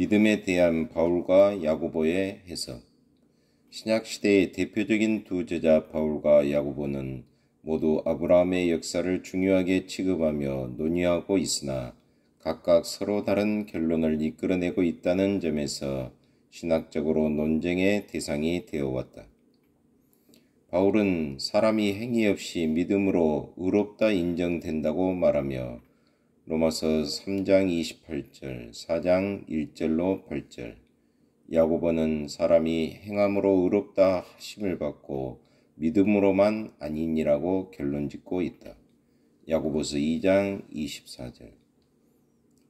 믿음에 대한 바울과 야고보의 해석. 신약시대의 대표적인 두 저자 바울과 야고보는 모두 아브라함의 역사를 중요하게 취급하며 논의하고 있으나 각각 서로 다른 결론을 이끌어내고 있다는 점에서 신학적으로 논쟁의 대상이 되어왔다. 바울은 사람이 행위 없이 믿음으로 의롭다 인정된다고 말하며 로마서 3장 28절, 4장 1절로 8절, 야고보는 사람이 행함으로 의롭다 하심을 받고 믿음으로만 아니니라고 결론짓고 있다. 야고보서 2장 24절.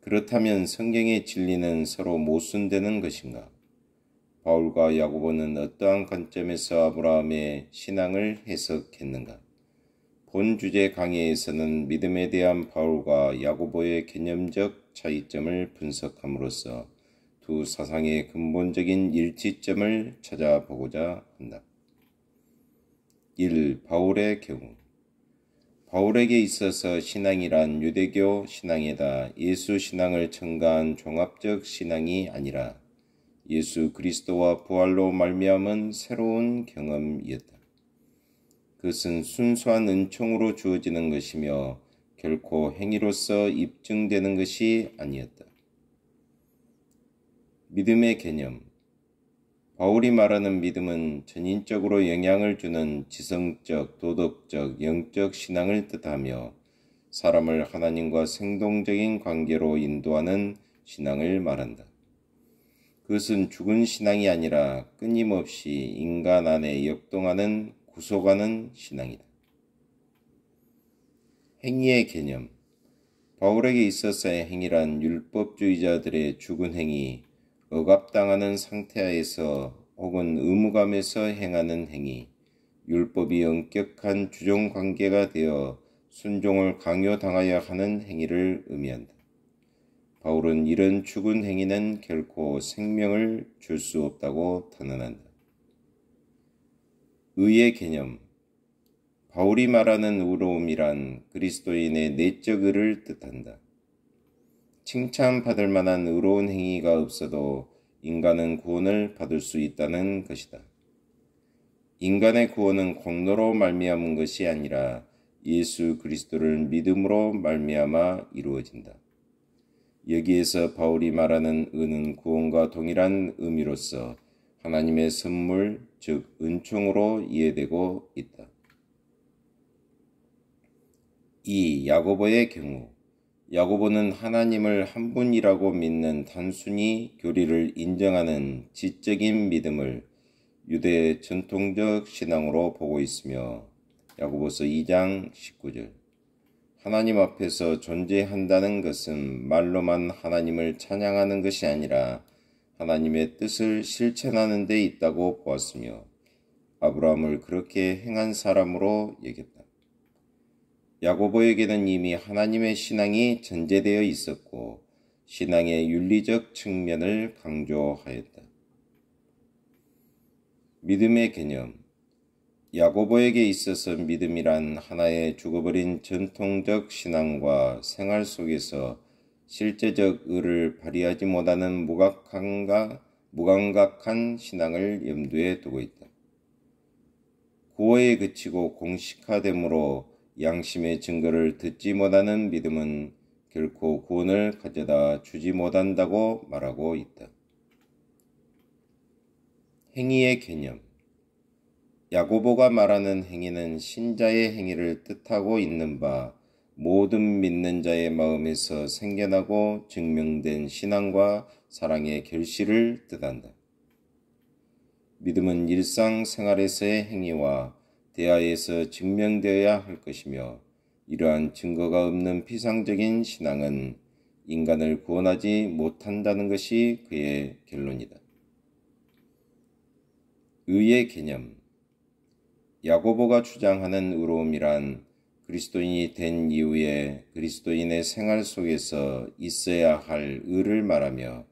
그렇다면 성경의 진리는 서로 모순되는 것인가? 바울과 야고보는 어떠한 관점에서 아브라함의 신앙을 해석했는가? 본 주제 강의에서는 믿음에 대한 바울과 야고보의 개념적 차이점을 분석함으로써 두 사상의 근본적인 일치점을 찾아보고자 한다. 1. 바울의 경우. 바울에게 있어서 신앙이란 유대교 신앙에다 예수 신앙을 첨가한 종합적 신앙이 아니라 예수 그리스도와 부활로 말미암은 새로운 경험이었다. 그것은 순수한 은총으로 주어지는 것이며 결코 행위로서 입증되는 것이 아니었다. 믿음의 개념. 바울이 말하는 믿음은 전인적으로 영향을 주는 지성적, 도덕적, 영적 신앙을 뜻하며 사람을 하나님과 생동적인 관계로 인도하는 신앙을 말한다. 그것은 죽은 신앙이 아니라 끊임없이 인간 안에 역동하는 구속하는 신앙이다. 행위의 개념. 바울에게 있어서의 행위란 율법주의자들의 죽은 행위, 억압당하는 상태하에서 혹은 의무감에서 행하는 행위, 율법이 엄격한 주종관계가 되어 순종을 강요당하여 하는 행위를 의미한다. 바울은 이런 죽은 행위는 결코 생명을 줄 수 없다고 단언한다. 의의 개념. 바울이 말하는 의로움이란 그리스도인의 내적 의를 뜻한다. 칭찬받을 만한 의로운 행위가 없어도 인간은 구원을 받을 수 있다는 것이다. 인간의 구원은 공로로 말미암은 것이 아니라 예수 그리스도를 믿음으로 말미암아 이루어진다. 여기에서 바울이 말하는 의는 구원과 동일한 의미로서 하나님의 선물, 즉 은총으로 이해되고 있다. 2. 야고보의 경우. 야고보는 하나님을 한 분이라고 믿는 단순히 교리를 인정하는 지적인 믿음을 유대 전통적 신앙으로 보고 있으며 야고보서 2장 19절. 하나님 앞에서 존재한다는 것은 말로만 하나님을 찬양하는 것이 아니라 하나님의 뜻을 실천하는 데 있다고 보았으며 아브라함을 그렇게 행한 사람으로 여겼다. 야고보에게는 이미 하나님의 신앙이 전제되어 있었고 신앙의 윤리적 측면을 강조하였다. 믿음의 개념. 야고보에게 있어서 믿음이란 하나의 죽어버린 전통적 신앙과 생활 속에서 실제적 의를 발휘하지 못하는 무감각한 신앙을 염두에 두고 있다. 구호에 그치고 공식화되므로 양심의 증거를 듣지 못하는 믿음은 결코 구원을 가져다 주지 못한다고 말하고 있다. 행위의 개념. 야고보가 말하는 행위는 신자의 행위를 뜻하고 있는 바 모든 믿는 자의 마음에서 생겨나고 증명된 신앙과 사랑의 결실을 뜻한다. 믿음은 일상생활에서의 행위와 대화에서 증명되어야 할 것이며 이러한 증거가 없는 피상적인 신앙은 인간을 구원하지 못한다는 것이 그의 결론이다. 의의 개념. 야고보가 주장하는 의로움이란 그리스도인이 된 이후에 그리스도인의 생활 속에서 있어야 할 의를 말하며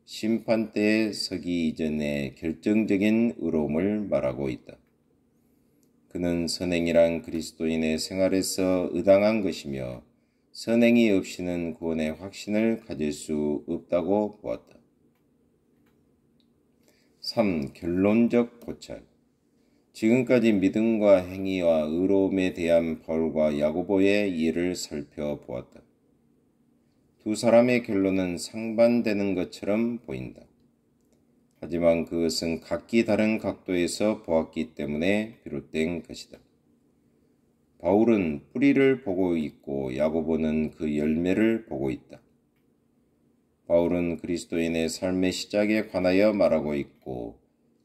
심판대에 서기 이전의 결정적인 의로움을 말하고 있다. 그는 선행이란 그리스도인의 생활에서 의당한 것이며 선행이 없이는 구원의 확신을 가질 수 없다고 보았다. 3. 결론적 포착. 지금까지 믿음과 행위와 의로움에 대한 바울과 야고보의 예를 살펴보았다. 두 사람의 결론은 상반되는 것처럼 보인다. 하지만 그것은 각기 다른 각도에서 보았기 때문에 비롯된 것이다. 바울은 뿌리를 보고 있고 야고보는 그 열매를 보고 있다. 바울은 그리스도인의 삶의 시작에 관하여 말하고 있고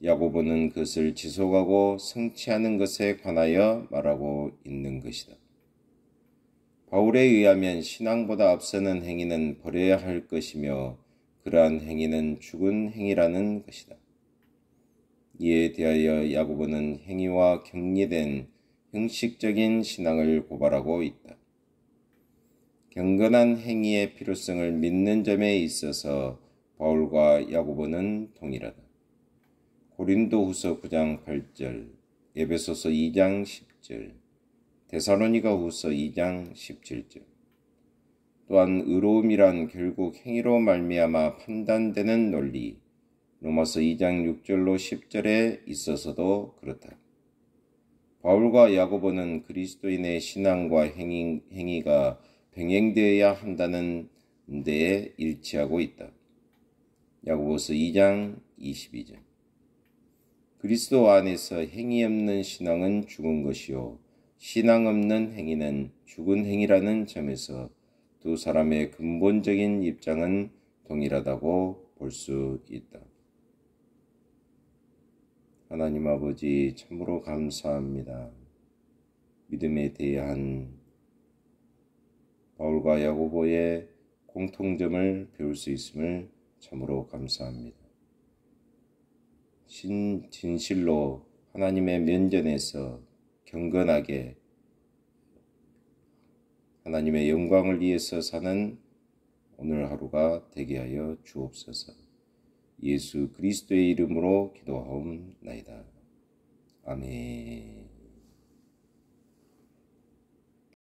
야고보는 그것을 지속하고 성취하는 것에 관하여 말하고 있는 것이다. 바울에 의하면 신앙보다 앞서는 행위는 버려야 할 것이며 그러한 행위는 죽은 행위라는 것이다. 이에 대하여 야고보는 행위와 격리된 형식적인 신앙을 고발하고 있다. 경건한 행위의 필요성을 믿는 점에 있어서 바울과 야고보는 동일하다. 고린도후서 9장 8절, 에베소서 2장 10절, 데살로니가후서 2장 17절. 또한 의로움이란 결국 행위로 말미암아 판단되는 논리, 로마서 2장 6절로 10절에 있어서도 그렇다. 바울과 야고보는 그리스도인의 신앙과 행위가 병행되어야 한다는 데에 일치하고 있다. 야고보서 2장 22절. 그리스도 안에서 행위 없는 신앙은 죽은 것이요 신앙 없는 행위는 죽은 행위라는 점에서 두 사람의 근본적인 입장은 동일하다고 볼 수 있다. 하나님 아버지 참으로 감사합니다. 믿음에 대한 바울과 야고보의 공통점을 배울 수 있음을 참으로 감사합니다. 진실로 하나님의 면전에서 경건하게 하나님의 영광을 위해서 사는 오늘 하루가 되게 하여 주옵소서. 예수 그리스도의 이름으로 기도하옵나이다. 아멘.